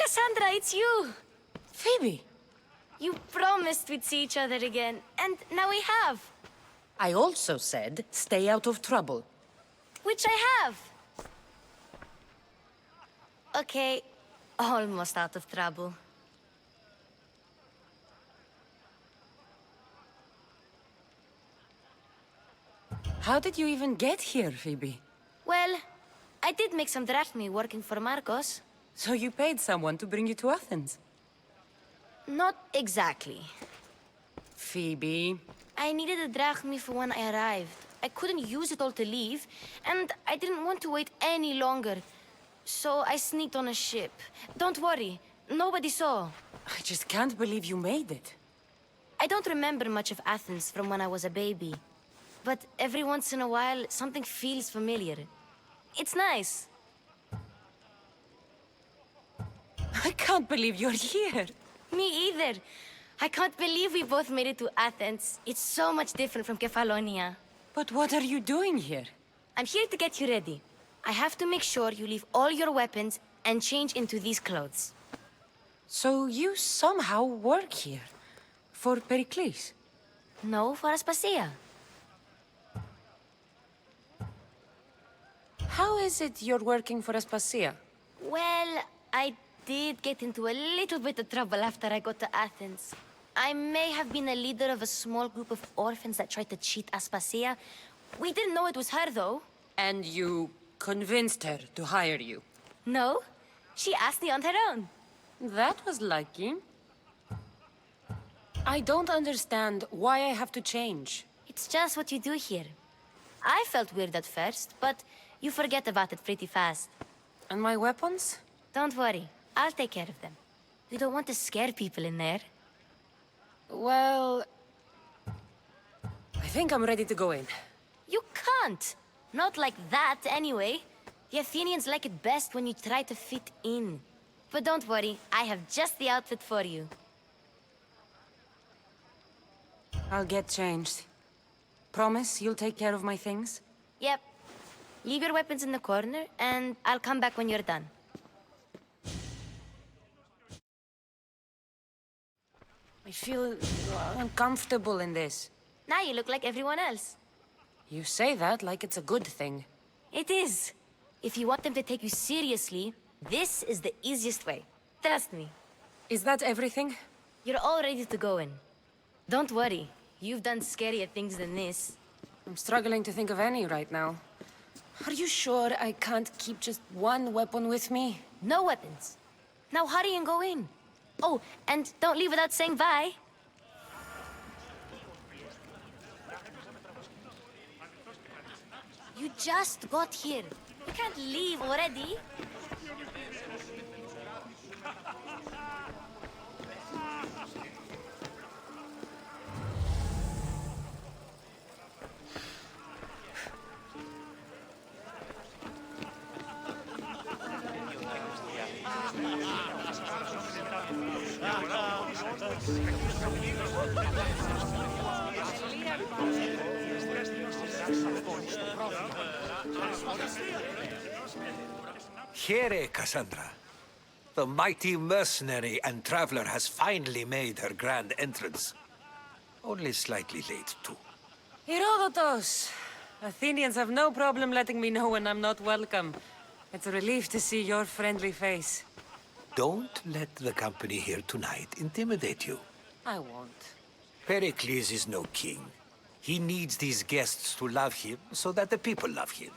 Cassandra, it's you! Phoebe! You promised we'd see each other again, and now we have. I also said, stay out of trouble. Which I have. Okay, almost out of trouble. How did you even get here, Phoebe? Well, I did make some drachmi working for Marcos. So you paid someone to bring you to Athens? Not exactly. Phoebe... I needed a drachmi for when I arrived. I couldn't use it all to leave, and I didn't want to wait any longer. So I sneaked on a ship. Don't worry, nobody saw. I just can't believe you made it. I don't remember much of Athens from when I was a baby. But every once in a while, something feels familiar. It's nice. I can't believe you're here. Me either. I can't believe we both made it to Athens. It's so much different from Kefalonia. But what are you doing here? I'm here to get you ready. I have to make sure you leave all your weapons and change into these clothes. So you somehow work here? For Pericles? No, for Aspasia. How is it you're working for Aspasia? Well, I did get into a little bit of trouble after I got to Athens. I may have been a leader of a small group of orphans that tried to cheat Aspasia. We didn't know it was her, though. And you convinced her to hire you? No, she asked me on her own. That was lucky. I don't understand why I have to change. It's just what you do here. I felt weird at first, but you forget about it pretty fast. And my weapons? Don't worry, I'll take care of them. You don't want to scare people in there. Well... I think I'm ready to go in. You can't! Not like that, anyway. The Athenians like it best when you try to fit in. But don't worry, I have just the outfit for you. I'll get changed. Promise you'll take care of my things? Yep. Leave your weapons in the corner, and I'll come back when you're done. I feel uncomfortable in this. Now you look like everyone else. You say that like it's a good thing. It is. If you want them to take you seriously, this is the easiest way. Trust me. Is that everything? You're all ready to go in. Don't worry. You've done scarier things than this. I'm struggling to think of any right now. Are you sure I can't keep just one weapon with me? No weapons. Now hurry and go in. Oh, and don't leave without saying bye. You just got here. You can't leave already. Here, Cassandra. The mighty mercenary and traveler has finally made her grand entrance. Only slightly late, too. Herodotus! Athenians have no problem letting me know when I'm not welcome. It's a relief to see your friendly face. Don't let the company here tonight intimidate you. I won't. Pericles is no king. He needs these guests to love him so that the people love him.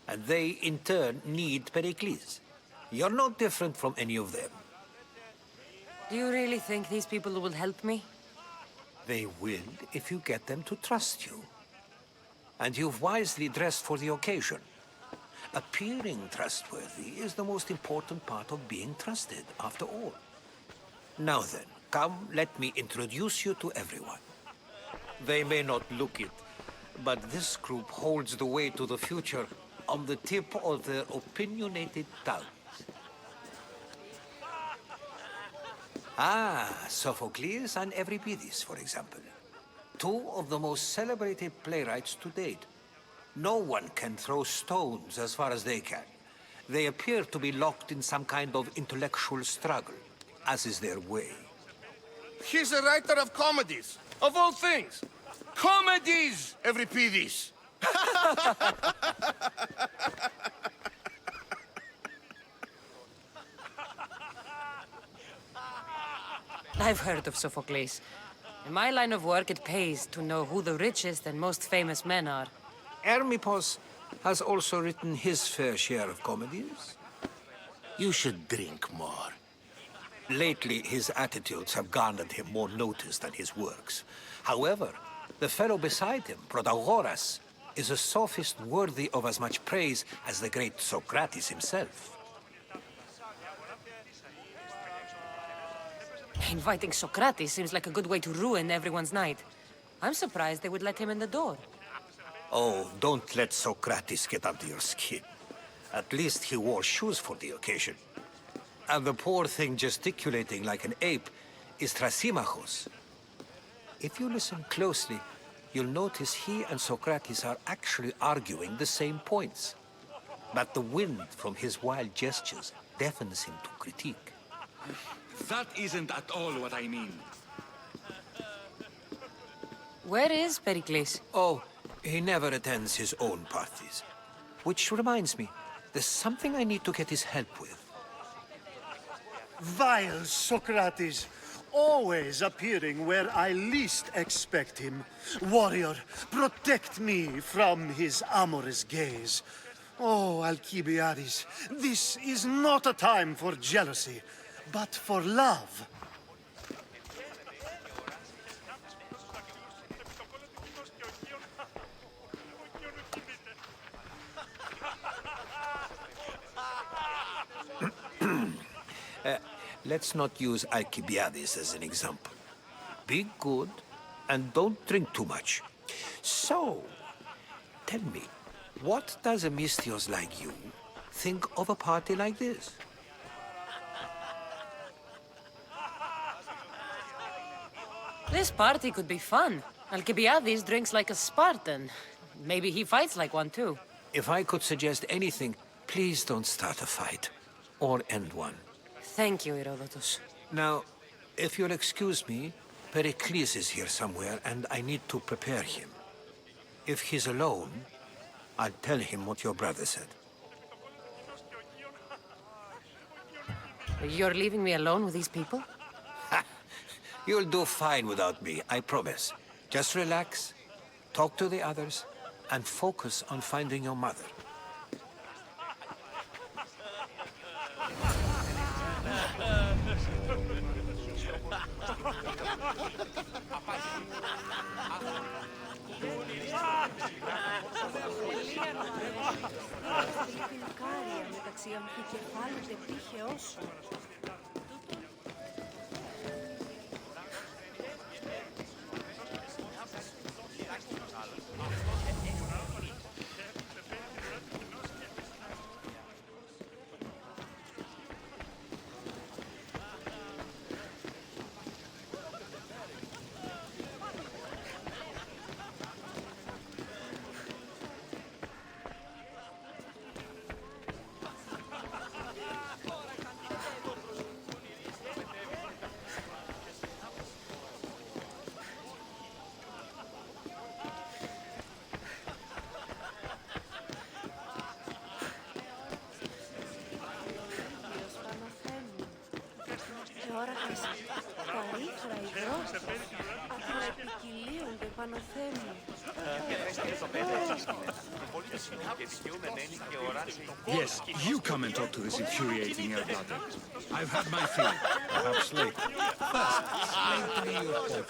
And they, in turn, need Pericles. You're no different from any of them. Do you really think these people will help me? They will if you get them to trust you. And you've wisely dressed for the occasion. Appearing trustworthy is the most important part of being trusted, after all. Now then, come, let me introduce you to everyone. They may not look it, but this group holds the way to the future on the tip of their opinionated tongues. Ah, Sophocles and Euripides, for example. Two of the most celebrated playwrights to date. No one can throw stones as far as they can. They appear to be locked in some kind of intellectual struggle, as is their way. He's a writer of comedies, of all things. Comedies, Euripides. I've heard of Sophocles. In my line of work, it pays to know who the richest and most famous men are. Hermippos has also written his fair share of comedies. You should drink more. Lately, his attitudes have garnered him more notice than his works. However, the fellow beside him, Protagoras, is a sophist worthy of as much praise as the great Socrates himself. Inviting Socrates seems like a good way to ruin everyone's night. I'm surprised they would let him in the door. Oh, don't let Socrates get under your skin. At least he wore shoes for the occasion. And the poor thing gesticulating like an ape is Thrasymachos. If you listen closely, you'll notice he and Socrates are actually arguing the same points. But the wind from his wild gestures deafens him to critique. That isn't at all what I mean. Where is Pericles? Oh, he never attends his own parties. Which reminds me, there's something I need to get his help with. Vile Socrates, always appearing where I least expect him. Warrior, protect me from his amorous gaze. Oh, Alcibiades, this is not a time for jealousy, but for love. Let's not use Alcibiades as an example. Be good, and don't drink too much. So, tell me, what does a Misthios like you think of a party like this? This party could be fun. Alcibiades drinks like a Spartan. Maybe he fights like one too. If I could suggest anything, please don't start a fight. Or end one. Thank you, Herodotus. Now, if you'll excuse me, Pericles is here somewhere, and I need to prepare him. If he's alone, I'll tell him what your brother said. You're leaving me alone with these people? You'll do fine without me, I promise. Just relax, talk to the others, and focus on finding your mother. Yes, you come and talk to this infuriating Erblada. I've had my fill. Perhaps later. First, explain to me your point of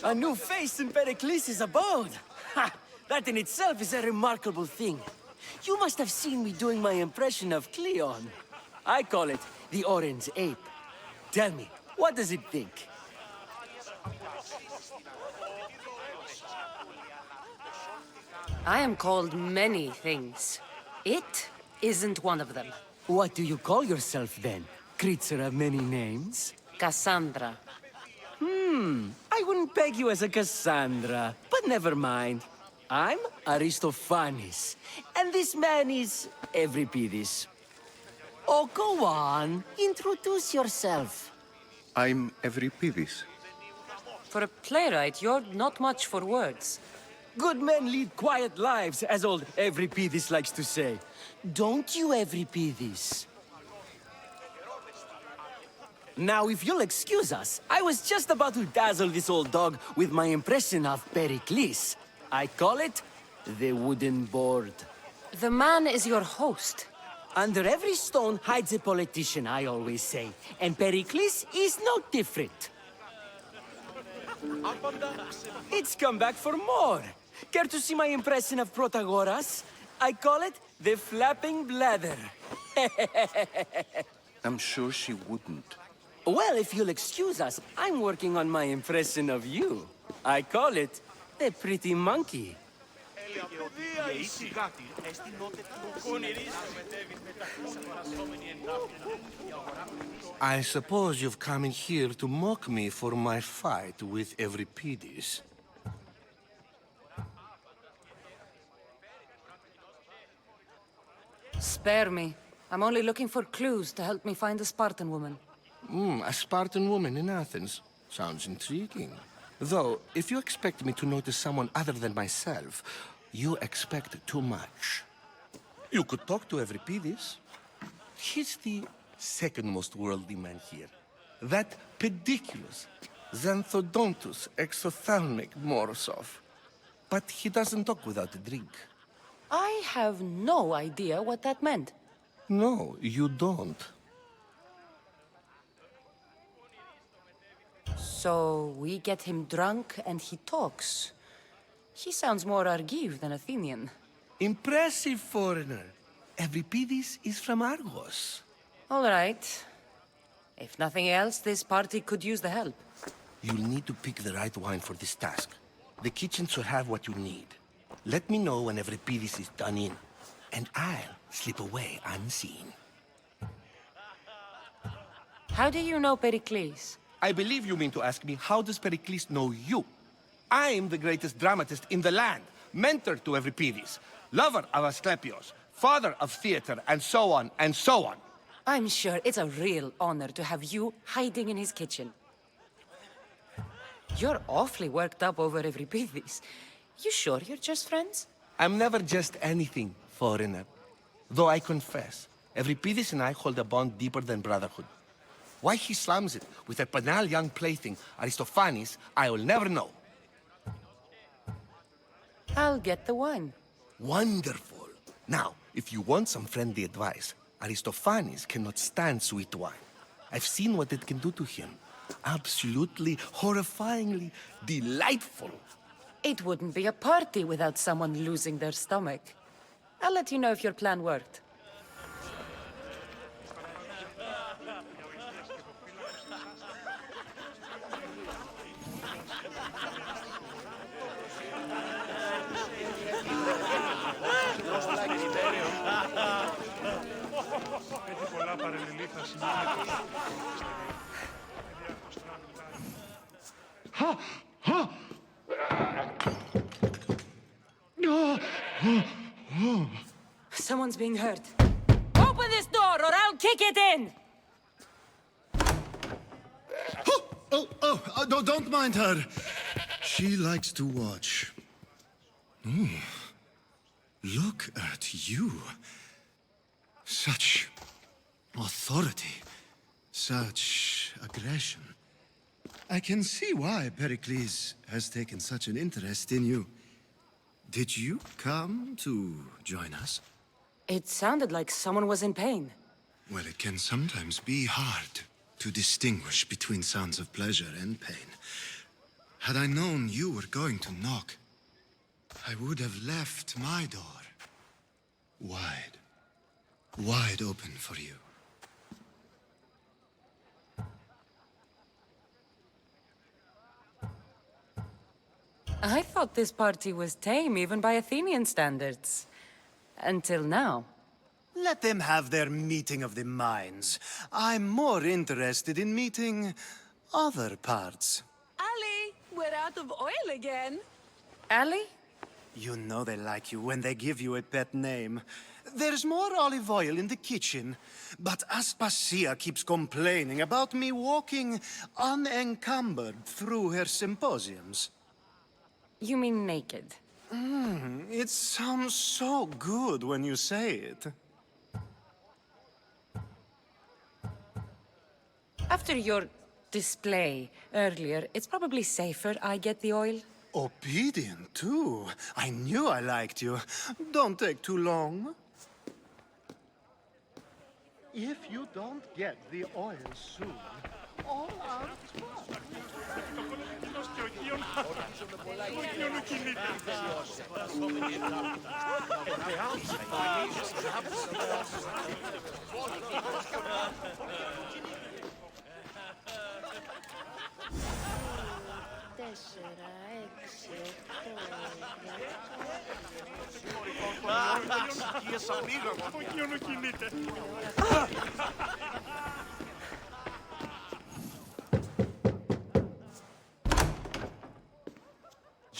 view. A new face in Pericles' abode! Ha! That in itself is a remarkable thing. You must have seen me doing my impression of Cleon. I call it the Orange Ape. Tell me, what does it think? I am called many things. It isn't one of them. What do you call yourself then? Creature of many names? Cassandra. I wouldn't peg you as a Cassandra, but never mind. I'm Aristophanes, and this man is Euripides. Oh, go on. Introduce yourself. I'm Euripides. For a playwright, you're not much for words. Good men lead quiet lives, as old Euripides likes to say. Don't you, Euripides? Now, if you'll excuse us, I was just about to dazzle this old dog with my impression of Pericles. I call it the wooden board. The man is your host. Under every stone hides a politician, I always say. And Pericles is no different. It's come back for more. Care to see my impression of Protagoras? I call it the flapping bladder. I'm sure she wouldn't. Well, if you'll excuse us, I'm working on my impression of you. I call it the pretty monkey. I suppose you've come in here to mock me for my fight with Euripides. Spare me. I'm only looking for clues to help me find a Spartan woman. A Spartan woman in Athens. Sounds intriguing. Though, if you expect me to notice someone other than myself, you expect too much. You could talk to Euripides. He's the second most worldly man here. That pediculous, xanthodontus exophthalmic Morosov. But he doesn't talk without a drink. I have no idea what that meant. No, you don't. So we get him drunk and he talks. He sounds more Argive than Athenian. Impressive, foreigner. Euripides is from Argos. All right. If nothing else, this party could use the help. You'll need to pick the right wine for this task. The kitchen should have what you need. Let me know when Euripides is done in, and I'll slip away unseen. How do you know Pericles? I believe you mean to ask me, how does Pericles know you? I'm the greatest dramatist in the land, mentor to Euripides, lover of Asclepios, father of theater, and so on, and so on. I'm sure it's a real honor to have you hiding in his kitchen. You're awfully worked up over Euripides. You sure you're just friends? I'm never just anything, foreigner. Though I confess, Euripides and I hold a bond deeper than brotherhood. Why he slams it with a banal young plaything, Aristophanes, I will never know. I'll get the wine. Wonderful. Now, if you want some friendly advice, Aristophanes cannot stand sweet wine. I've seen what it can do to him. Absolutely, horrifyingly delightful. It wouldn't be a party without someone losing their stomach. I'll let you know if your plan worked. Someone's being hurt. Open this door or I'll kick it in! No, don't mind her. She likes to watch. Look at you. Such authority. Such aggression. I can see why Pericles has taken such an interest in you. Did you come to join us? It sounded like someone was in pain. Well, it can sometimes be hard to distinguish between sounds of pleasure and pain. Had I known you were going to knock, I would have left my door wide open for you. I thought this party was tame even by Athenian standards. Until now. Let them have their meeting of the minds. I'm more interested in meeting other parts. Ali, we're out of oil again. Ali? You know they like you when they give you a pet name. There's more olive oil in the kitchen, but Aspasia keeps complaining about me walking unencumbered through her symposiums. You mean naked? It sounds so good when you say it. After your display earlier, it's probably safer I get the oil. Obedient, too. I knew I liked you. Don't take too long. If you don't get the oil soon, all our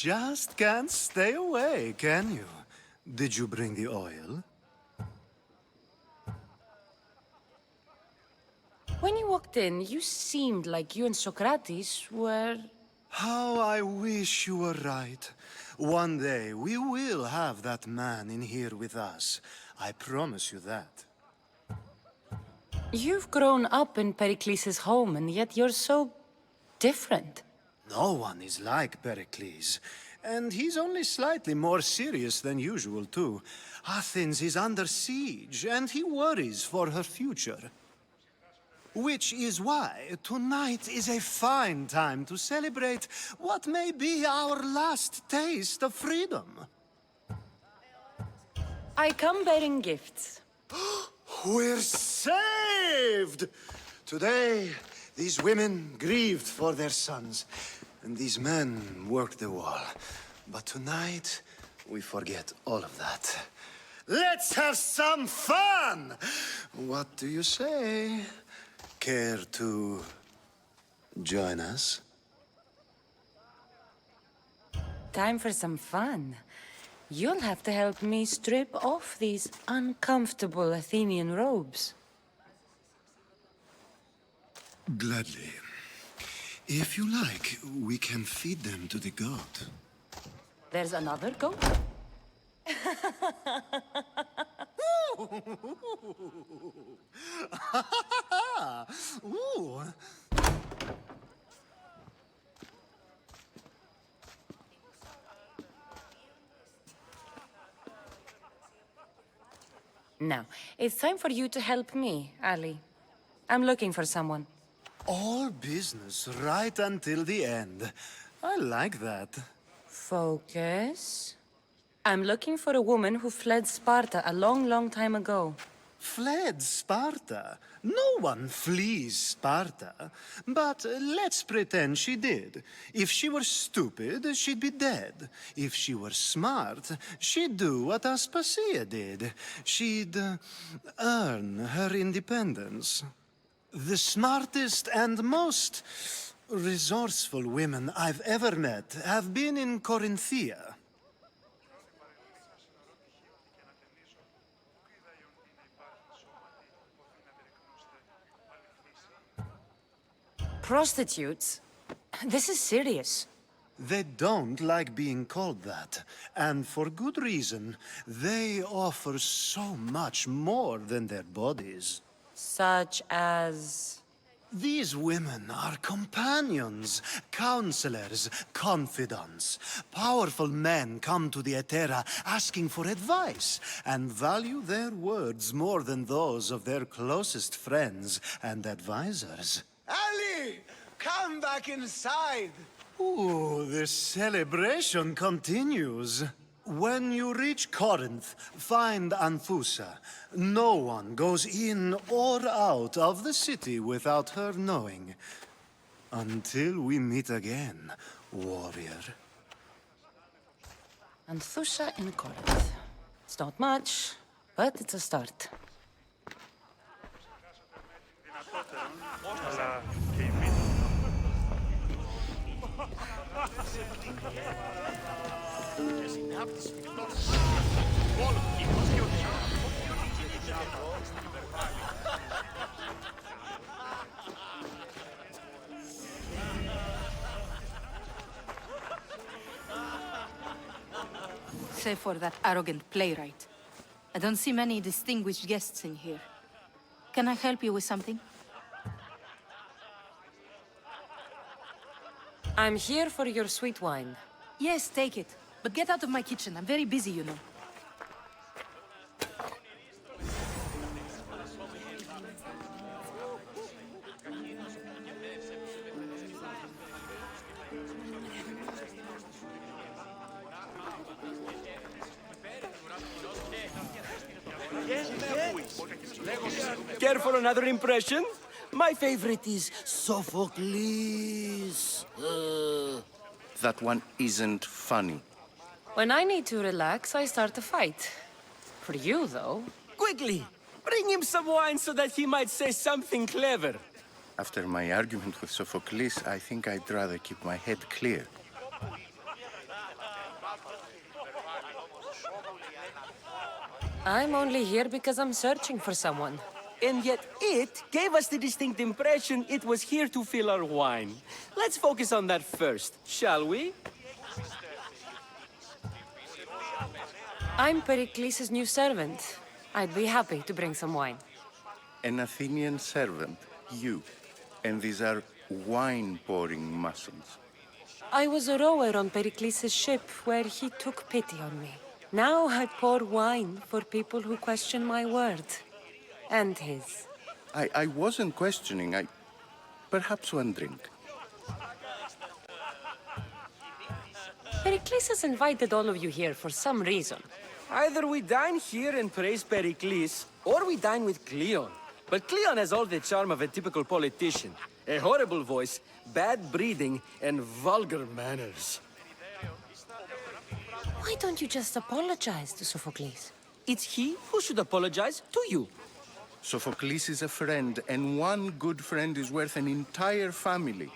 just can't stay away, can you? Did you bring the oil? When you walked in, you seemed like you and Socrates were... How I wish you were right. One day we will have that man in here with us. I promise you that. You've grown up in Pericles' home, and yet you're so different. No one is like Pericles. And he's only slightly more serious than usual, too. Athens is under siege, and he worries for her future. Which is why tonight is a fine time to celebrate what may be our last taste of freedom. I come bearing gifts. We're saved! Today, these women grieved for their sons, and these men worked the wall. But tonight, we forget all of that. Let's have some fun! What do you say? Care to join us? Time for some fun. You'll have to help me strip off these uncomfortable Athenian robes. Gladly. If you like, we can feed them to the god. There's another goat? Ooh. Now, it's time for you to help me, Ali. I'm looking for someone. All business right until the end. I like that. Focus. I'm looking for a woman who fled Sparta a long, long time ago. Fled Sparta? No one flees Sparta. But let's pretend she did. If she were stupid, she'd be dead. If she were smart, she'd do what Aspasia did. She'd earn her independence. The smartest and most resourceful women I've ever met have been in Corinthia. Prostitutes? This is serious. They don't like being called that, and for good reason. They offer so much more than their bodies. Such as... These women are companions, counselors, confidants. Powerful men come to the Etera asking for advice, and value their words more than those of their closest friends and advisors. Ali! Come back inside! Ooh, the celebration continues. When you reach Corinth, find Anfusa. No one goes in or out of the city without her knowing. Until we meet again, warrior. Anthusha in Corinth. It's not much, but it's a start. Και συνάπτεις Save for that arrogant playwright. I don't see many distinguished guests in here. Can I help you with something? I'm here for your sweet wine. Yes, take it. But get out of my kitchen. I'm very busy, you know. Care for another impression? My favorite is Sophocles. That one isn't funny. When I need to relax, I start a fight. For you, though. Quickly, bring him some wine so that he might say something clever. After my argument with Sophocles, I think I'd rather keep my head clear. I'm only here because I'm searching for someone. And yet it gave us the distinct impression it was here to fill our wine. Let's focus on that first, shall we? I'm Pericles' new servant. I'd be happy to bring some wine. An Athenian servant, you. And these are wine-pouring muscles. I was a rower on Pericles' ship where he took pity on me. Now I pour wine for people who question my word. And his. I wasn't questioning. Perhaps one drink. Pericles has invited all of you here for some reason. Either we dine here and praise Pericles, or we dine with Cleon. But Cleon has all the charm of a typical politician. A horrible voice, bad breeding, and vulgar manners. Why don't you just apologize to Sophocles? It's he who should apologize to you. Sophocles is a friend, and one good friend is worth an entire family.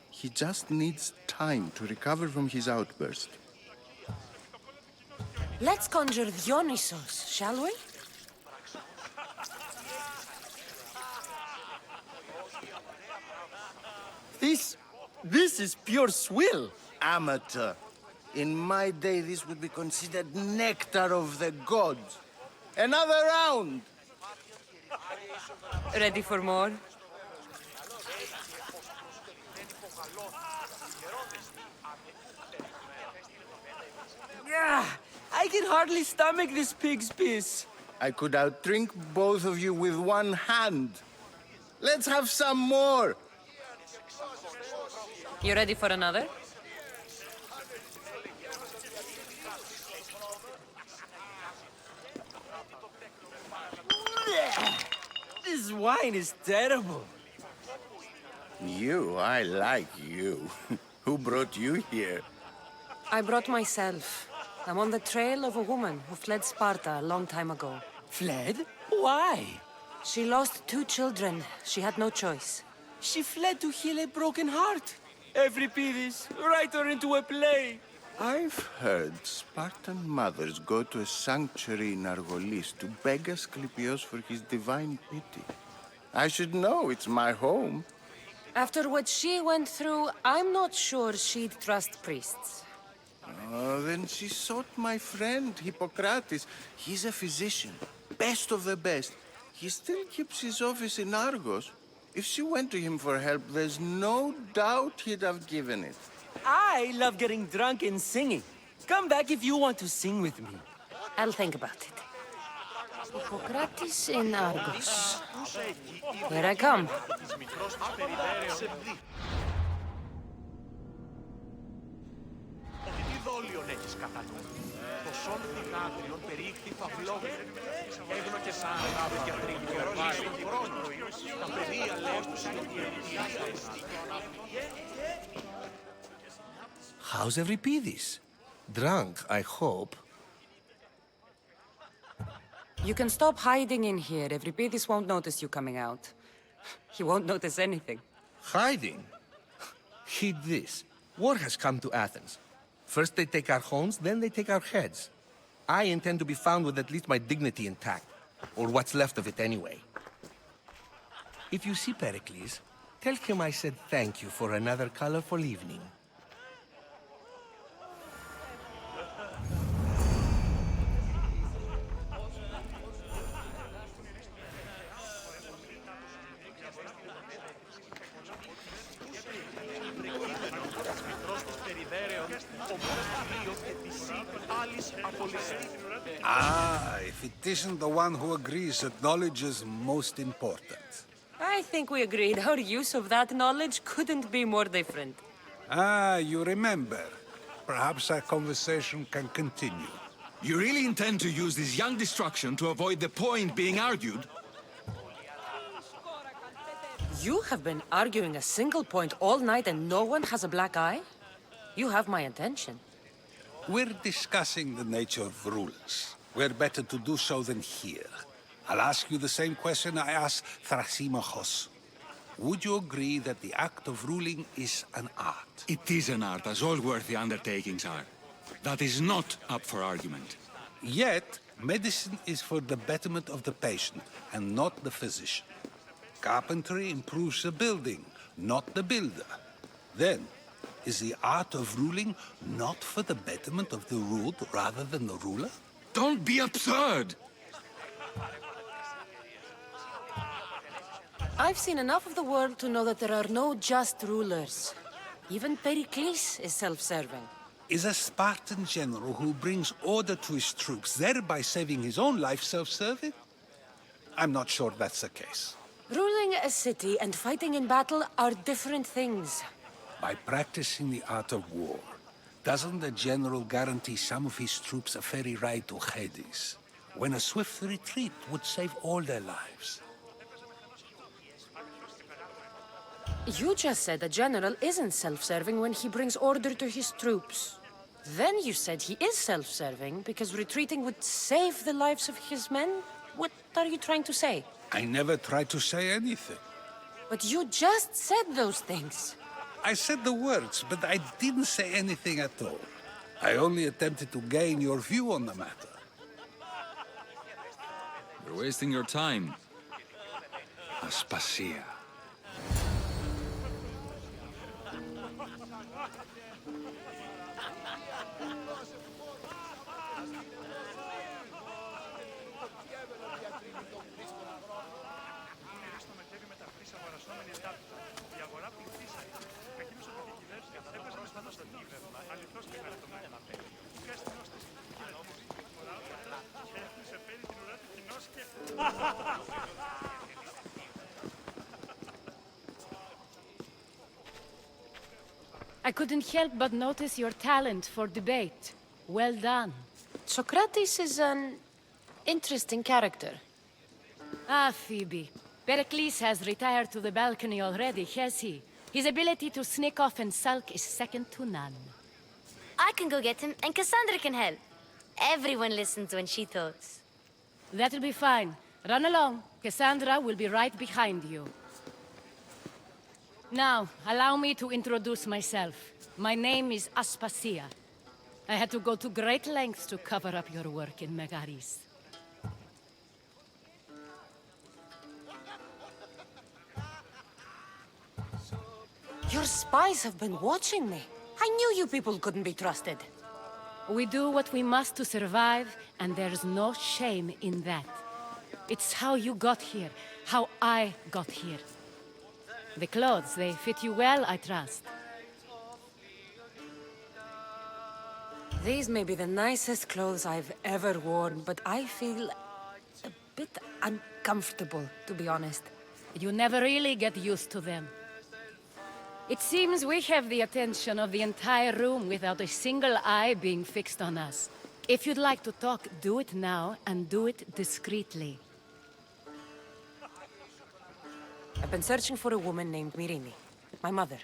He just needs time to recover from his outburst. Let's conjure Dionysos, shall we? This is pure swill. Amateur. In my day, this would be considered nectar of the gods. Another round! Ready for more? Yeah, I can hardly stomach this pig's piss. I could outdrink both of you with one hand. Let's have some more! You ready for another? This wine is terrible. I like you. Who brought you here? I brought myself. I'm on the trail of a woman who fled Sparta a long time ago. Fled? Why? She lost 2 children. She had no choice. She fled to heal a broken heart. Euripides, write her into a play. I've heard Spartan mothers go to a sanctuary in Argolis to beg Asclepios for his divine pity. I should know, it's my home. After what she went through, I'm not sure she'd trust priests. Oh, then she sought my friend, Hippocrates. He's a physician, best of the best. He still keeps his office in Argos. If she went to him for help, there's no doubt he'd have given it. I love getting drunk and singing. Come back if you want to sing with me. I'll think about it. Hippocrates in Argos. Here I come. How's Euripides? Drunk, I hope. You can stop hiding in here. Euripides won't notice you coming out. He won't notice anything. Hiding? Heed this. War has come to Athens. First they take our homes, then they take our heads. I intend to be found with at least my dignity intact, or what's left of it anyway. If you see Pericles, tell him I said thank you for another colorful evening. Ah, if it isn't the one who agrees that knowledge is most important. I think we agreed our use of that knowledge couldn't be more different. Ah, you remember. Perhaps our conversation can continue. You really intend to use this young destruction to avoid the point being argued? You have been arguing a single point all night and no one has a black eye? You have my attention. We're discussing the nature of rules. Where better to do so than here? I'll ask you the same question I asked Thrasymachos. Would you agree that the act of ruling is an art? It is an art, as all worthy undertakings are. That is not up for argument. Yet, medicine is for the betterment of the patient, and not the physician. Carpentry improves the building, not the builder. Then, is the art of ruling not for the betterment of the ruled rather than the ruler? Don't be absurd! I've seen enough of the world to know that there are no just rulers. Even Pericles is self-serving. Is a Spartan general who brings order to his troops, thereby saving his own life, self-serving? I'm not sure that's the case. Ruling a city and fighting in battle are different things. By practicing the art of war, doesn't the general guarantee some of his troops a ferry ride to Hades, when a swift retreat would save all their lives? You just said a general isn't self-serving when he brings order to his troops. Then you said he is self-serving because retreating would save the lives of his men? What are you trying to say? I never tried to say anything. But you just said those things. I said the words, but I didn't say anything at all. I only attempted to gain your view on the matter. You're wasting your time. Aspasia. I couldn't help but notice your talent for debate. Well done. Socrates is an interesting character. Ah, Phoebe. Pericles has retired to the balcony already, has he? His ability to sneak off and sulk is second to none. I can go get him, and Cassandra can help. Everyone listens when she talks. That'll be fine. Run along. Cassandra will be right behind you. Now, allow me to introduce myself. My name is Aspasia. I had to go to great lengths to cover up your work in Megaris. Your spies have been watching me. I knew you people couldn't be trusted. We do what we must to survive, and there's no shame in that. It's how you got here, how I got here. The clothes, they fit you well, I trust. These may be the nicest clothes I've ever worn, but I feel a bit uncomfortable, to be honest. You never really get used to them. It seems we have the attention of the entire room without a single eye being fixed on us. If you'd like to talk, do it now, and do it discreetly. I've been searching for a woman named Myrine, my mother.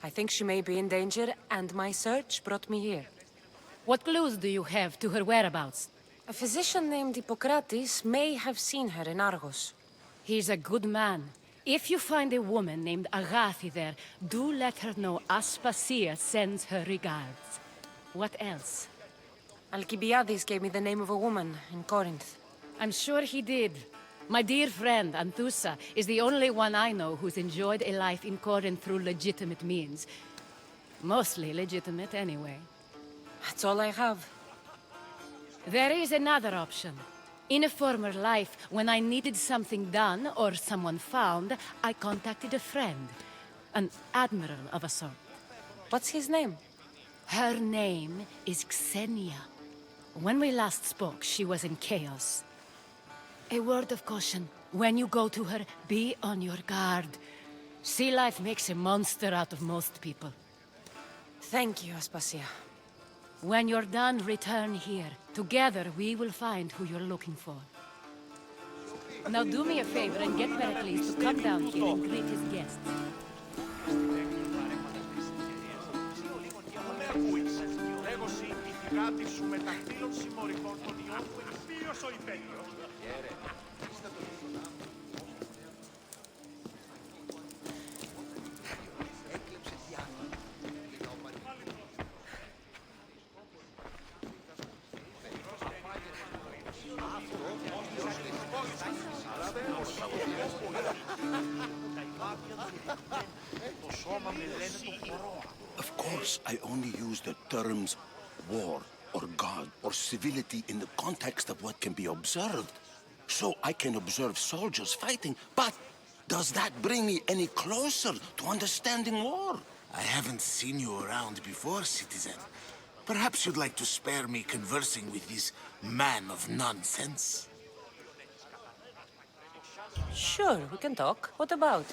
I think she may be in danger, and my search brought me here. What clues do you have to her whereabouts? A physician named Hippocrates may have seen her in Argos. He's a good man. If you find a woman named Agathi there, do let her know Aspasia sends her regards. What else? Alcibiades gave me the name of a woman in Corinth. I'm sure he did. My dear friend, Anthusa, is the only one I know who's enjoyed a life in Corinth through legitimate means. Mostly legitimate, anyway. That's all I have. There is another option. In a former life, when I needed something done or someone found, I contacted a friend. An admiral of a sort. What's his name? Her name is Xenia. When we last spoke, she was in chaos. A word of caution. When you go to her, be on your guard. Sea life makes a monster out of most people. Thank you, Aspasia. When you're done, return here. Together, we will find who you're looking for. Now do me a favor and get Pericles to come down here and greet his guests. Of course, I only use the terms war or God or civility in the context of what can be observed. So I can observe soldiers fighting, but does that bring me any closer to understanding war? I haven't seen you around before, citizen. Perhaps you'd like to spare me conversing with this man of nonsense? Sure, we can talk. What about?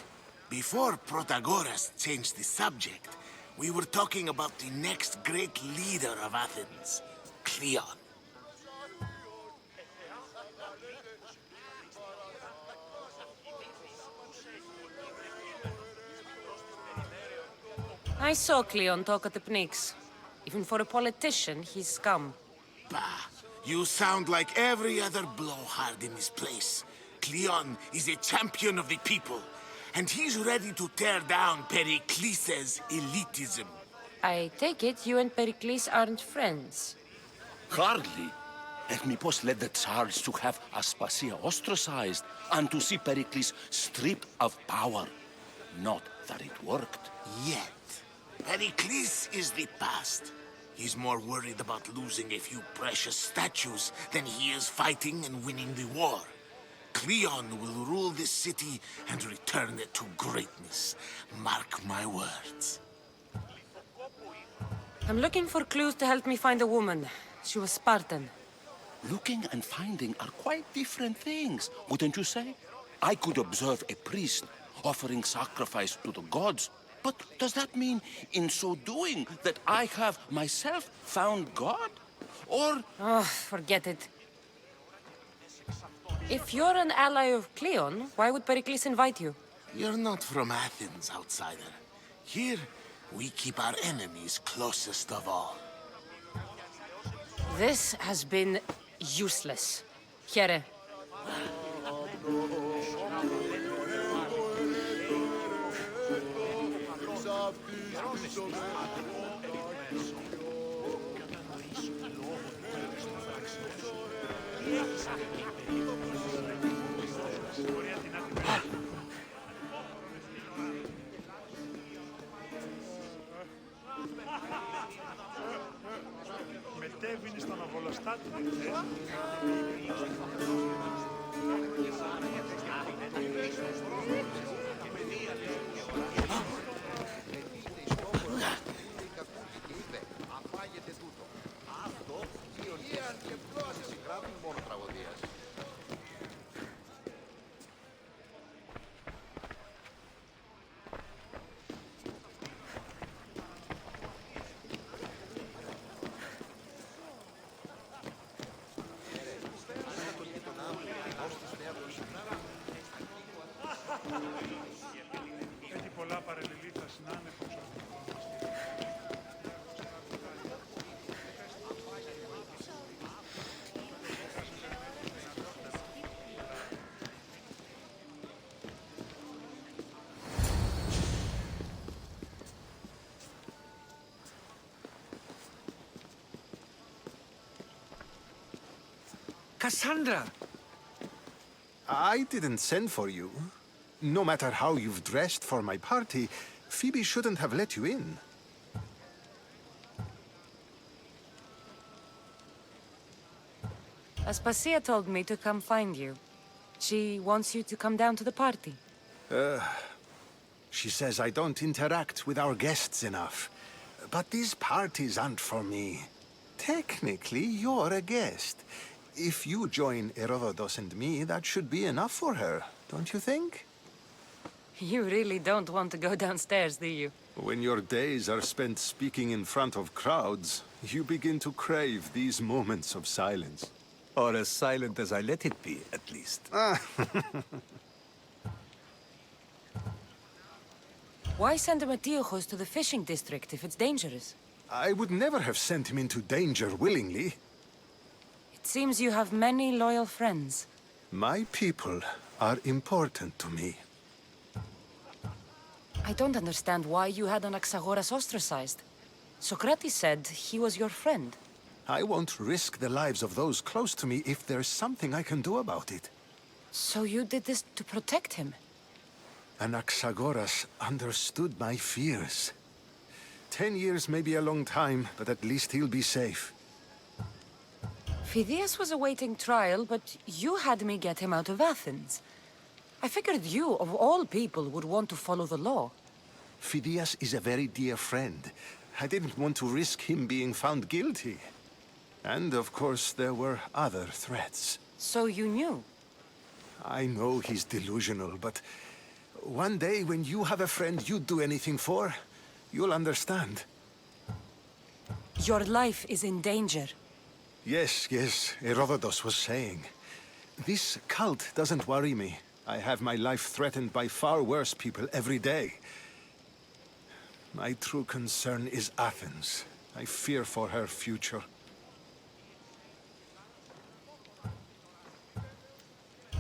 Before Protagoras changed the subject, we were talking about the next great leader of Athens, Cleon. I saw Cleon talk at the Pnyx. Even for a politician, he's scum. Bah, you sound like every other blowhard in this place. Cleon is a champion of the people, and he's ready to tear down Pericles' elitism. I take it you and Pericles aren't friends. Hardly. Hermippos led the Tsars to have Aspasia ostracized and to see Pericles stripped of power. Not that it worked. Yet, Pericles is the past. He's more worried about losing a few precious statues than he is fighting and winning the war. Cleon will rule this city and return it to greatness. Mark my words. I'm looking for clues to help me find a woman. She was Spartan. Looking and finding are quite different things, wouldn't you say? I could observe a priest offering sacrifice to the gods, but does that mean, in so doing, that I have myself found God? Or... Oh, forget it. If you're an ally of Cleon, why would Pericles invite you? You're not from Athens, outsider. Here, we keep our enemies closest of all. This has been useless. Here. Μετέβηνε στον οβολοστάτη. Έχει πολλά παρελιλή, θα συνάνεφο. Cassandra! I didn't send for you. No matter how you've dressed for my party, Phoebe shouldn't have let you in. Aspasia told me to come find you. She wants you to come down to the party. She says I don't interact with our guests enough. But these parties aren't for me. Technically, you're a guest. If you join Herodotus and me, that should be enough for her, don't you think? You really don't want to go downstairs, do you? When your days are spent speaking in front of crowds, you begin to crave these moments of silence. Or as silent as I let it be, at least. Why send Matiochos to the fishing district if it's dangerous? I would never have sent him into danger willingly. It seems you have many loyal friends. My people are important to me. I don't understand why you had Anaxagoras ostracized. Socrates said he was your friend. I won't risk the lives of those close to me if there's something I can do about it. So you did this to protect him? Anaxagoras understood my fears. 10 years may be a long time, but at least he'll be safe. Phidias was awaiting trial, but you had me get him out of Athens. I figured you, of all people, would want to follow the law. Phidias is a very dear friend. I didn't want to risk him being found guilty. And, of course, there were other threats. So you knew? I know he's delusional, but one day when you have a friend you'd do anything for, you'll understand. Your life is in danger. Yes, Herodotus was saying. This cult doesn't worry me. I have my life threatened by far worse people every day. My true concern is Athens. I fear for her future.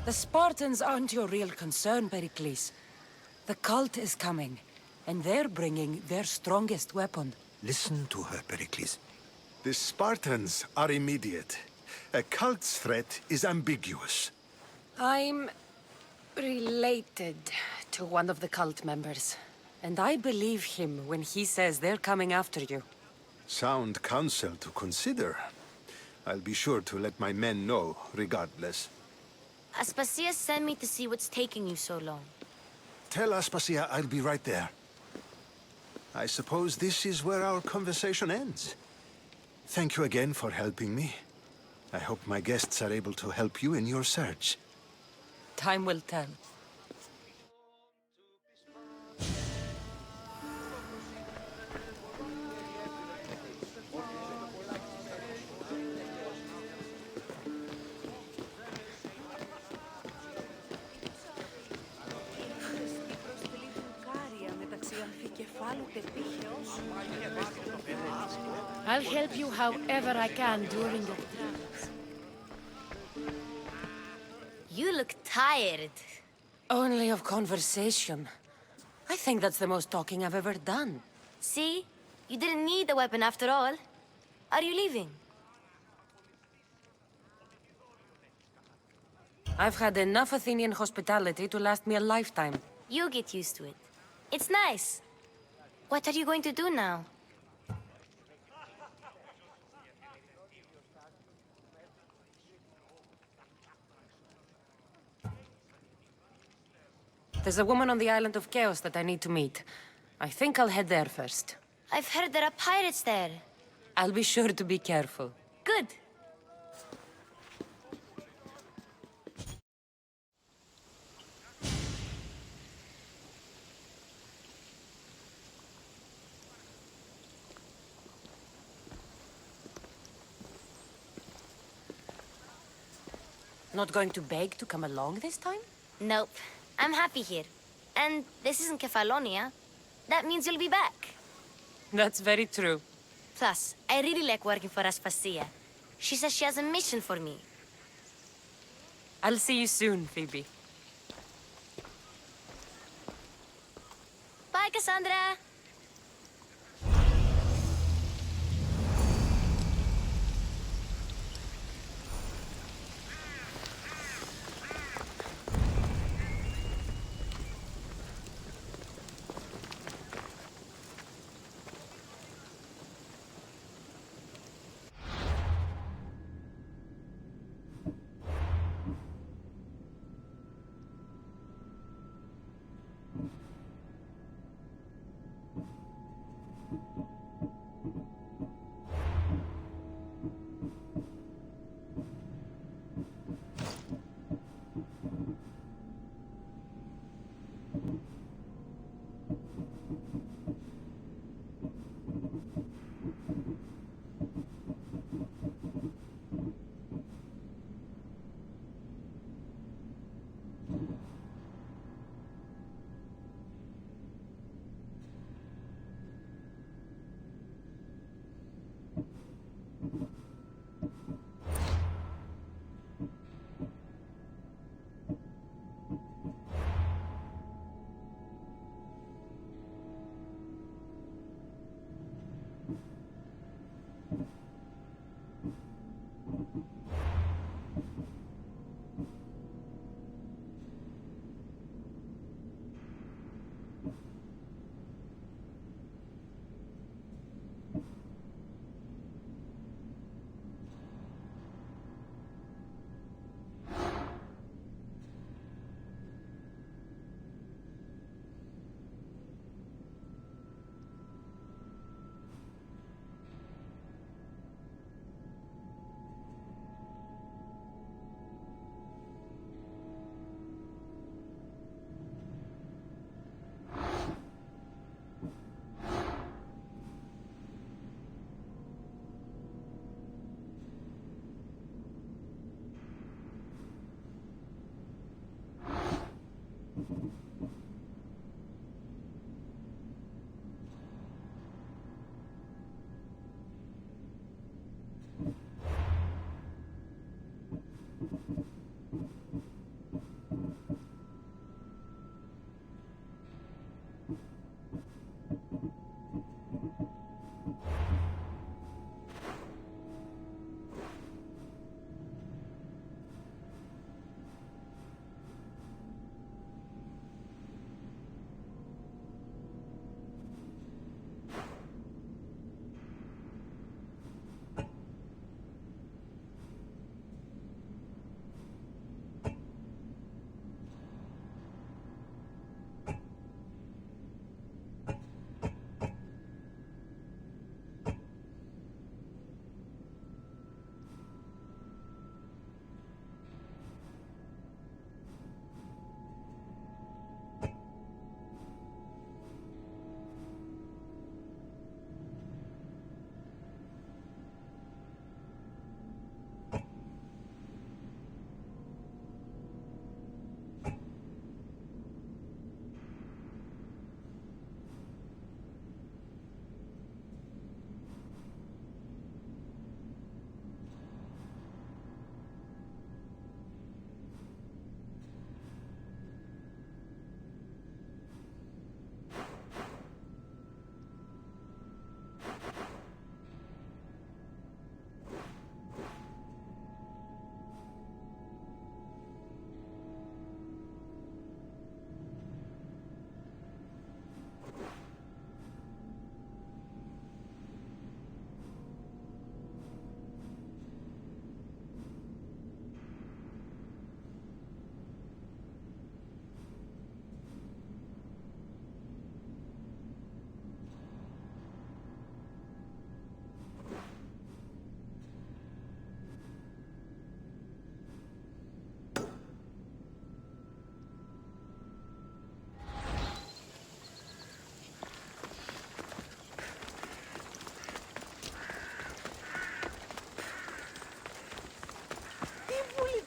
The Spartans aren't your real concern, Pericles. The cult is coming, and they're bringing their strongest weapon. Listen to her, Pericles. The Spartans are immediate. A cult's threat is ambiguous. I'm related to one of the cult members, and I believe him when he says they're coming after you. Sound counsel to consider. I'll be sure to let my men know, regardless. Aspasia sent me to see what's taking you so long. Tell Aspasia I'll be right there. I suppose this is where our conversation ends. Thank you again for helping me. I hope my guests are able to help you in your search. Time will tell. I'll help you however I can during your travels. You look tired. Only of conversation. I think that's the most talking I've ever done. See? You didn't need the weapon after all. Are you leaving? I've had enough Athenian hospitality to last me a lifetime. You get used to it. It's nice. What are you going to do now? There's a woman on the island of Chaos that I need to meet. I think I'll head there first. I've heard there are pirates there. I'll be sure to be careful. Good. Not going to beg to come along this time? Nope. I'm happy here. And this isn't Kefalonia. That means you'll be back. That's very true. Plus, I really like working for Aspasia. She says she has a mission for me. I'll see you soon, Phoebe. Bye, Cassandra!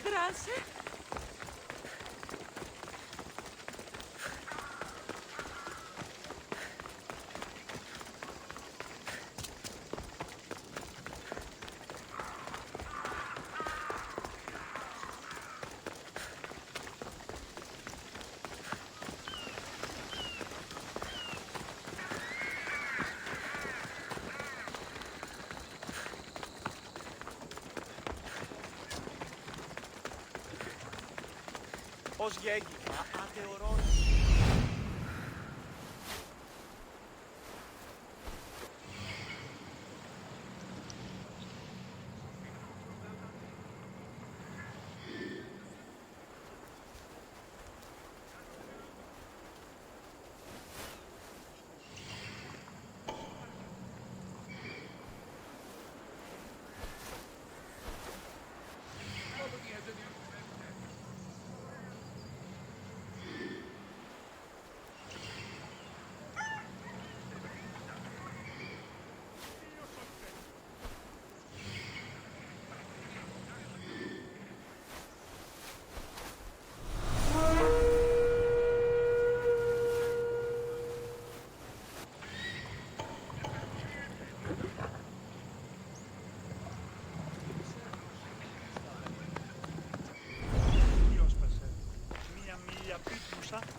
Grazie. Ως γέγγιμα αθεωρών.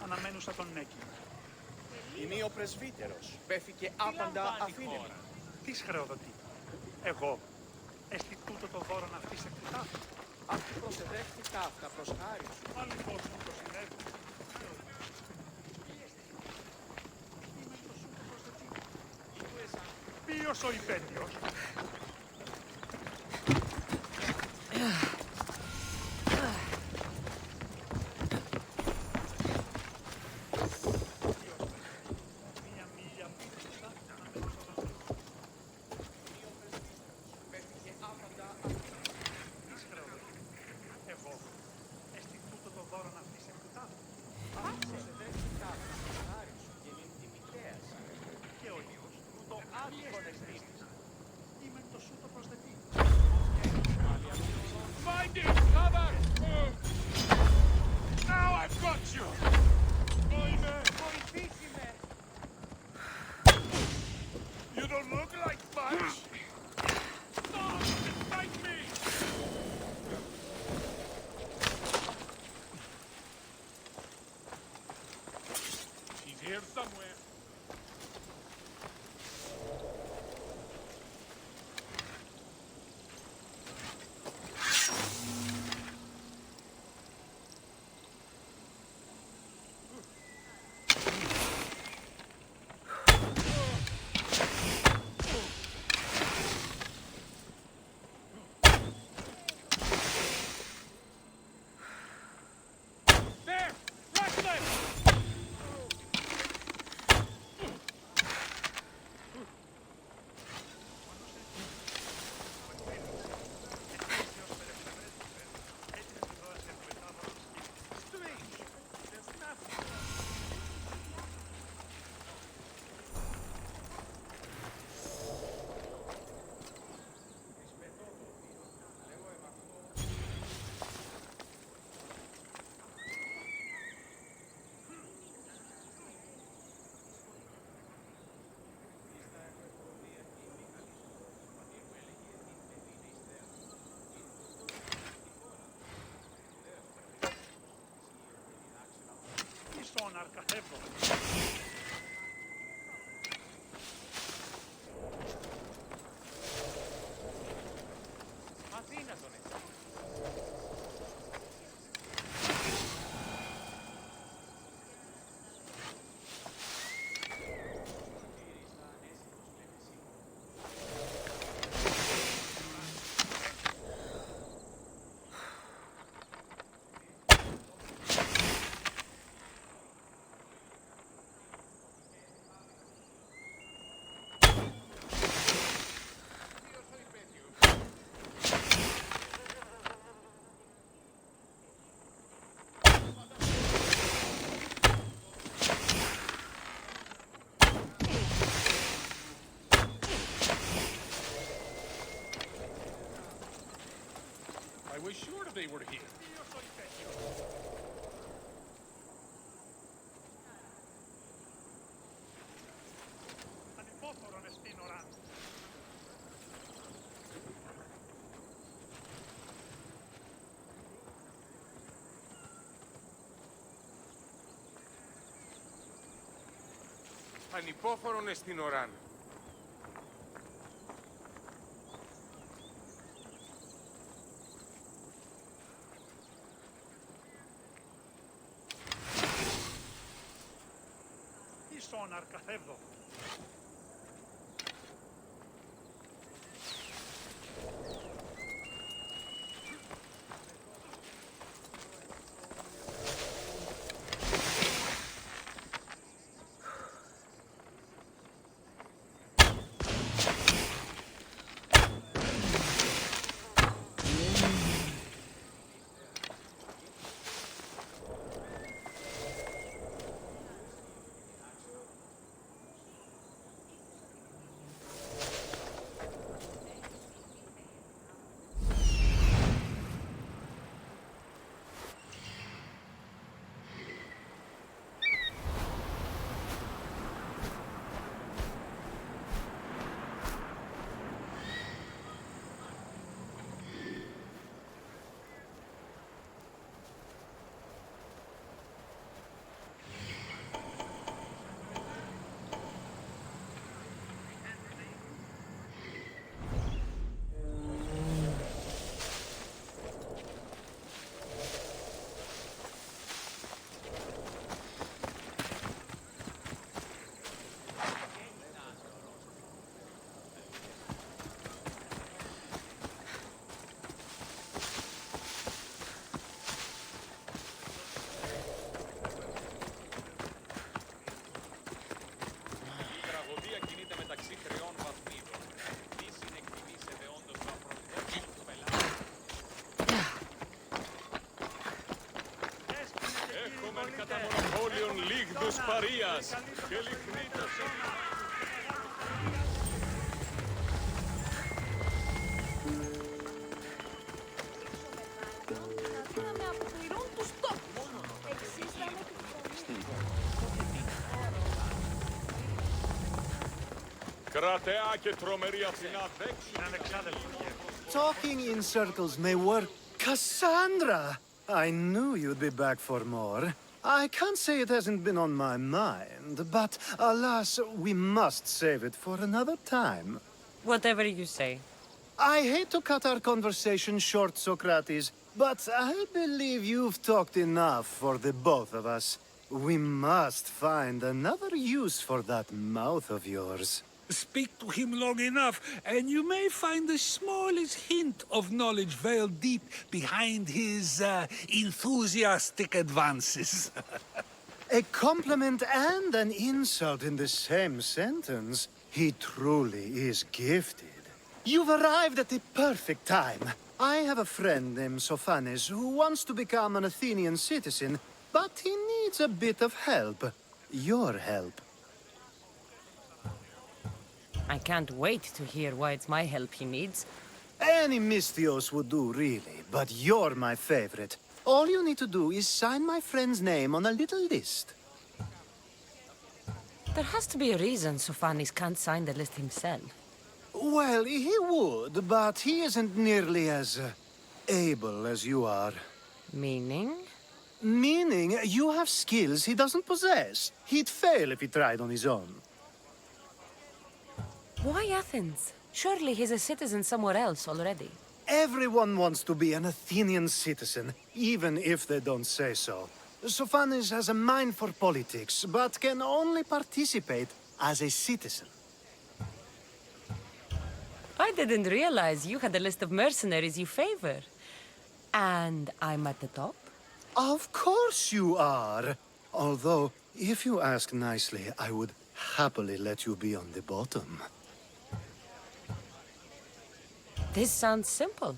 Αναμένουσα τον Νέκη. Είναι ο πρεσβύτερος. Πέθηκε άπαντα αφήνεμα. Τι χρεοδοτεί. Εγώ. Έστι τούτο το δώρο να αυτής εκτιτάφη. Αυτή προσεδέχτηκα αυτά προς χάρη σου. Πάλι πώς μου το συνέβη. Κύριος ο υπέτειος. Find it! Cover! Now I've got you! You don't look like much! Stop and fight me! She's here somewhere. There! Right left! Ison αρκαθεύω. Αδύνατον έτσι. I was sure they were here. Ανυπόφορον εστίν οράν. Ανυπόφορον εστίν οράν. Ison αρκαθεύω. τους παρείας και λιχνίτος. Κρατέα και τρομερή Αθηνά δέξου. Talking in circles may work. Cassandra! I knew you'd be back for more. I can't say it hasn't been on my mind, but alas, we must save it for another time. Whatever you say. I hate to cut our conversation short, Socrates, but I believe you've talked enough for the both of us. We must find another use for that mouth of yours. Speak to him long enough, and you may find the smallest hint of knowledge veiled deep behind his enthusiastic advances. A compliment and an insult in the same sentence. He truly is gifted. You've arrived at the perfect time. I have a friend named Sophanes who wants to become an Athenian citizen, but he needs a bit of help. Your help. I can't wait to hear why it's my help he needs. Any Mystios would do, really, but you're my favorite. All you need to do is sign my friend's name on a little list. There has to be a reason Sophanes can't sign the list himself. Well, he would, but he isn't nearly as able as you are. Meaning? Meaning you have skills he doesn't possess. He'd fail if he tried on his own. Why Athens? Surely he's a citizen somewhere else already. Everyone wants to be an Athenian citizen, even if they don't say so. Sophanes has a mind for politics, but can only participate as a citizen. I didn't realize you had a list of mercenaries you favor. And I'm at the top? Of course you are. Although, if you ask nicely, I would happily let you be on the bottom. This sounds simple.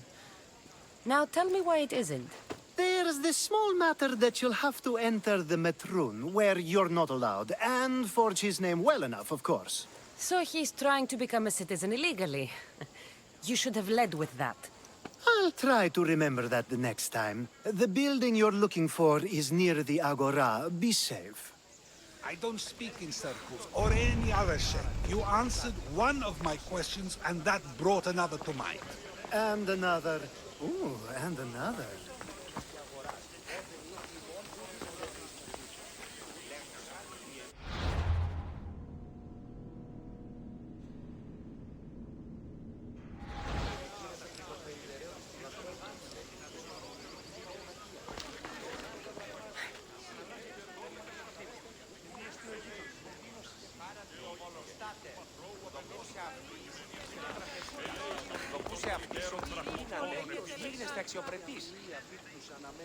Now tell me why it isn't. There's the small matter that you'll have to enter the Metroon, where you're not allowed, and forge his name well enough, of course. So he's trying to become a citizen illegally. You should have led with that. I'll try to remember that the next time. The building you're looking for is near the Agora. Be safe. I don't speak in circles or any other shape. You answered one of my questions, and that brought another to mind. And another. Ooh, and another.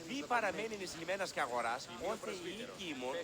Μη παραμένει λυσμένας και αγοράς, όθε η οίκη ημών,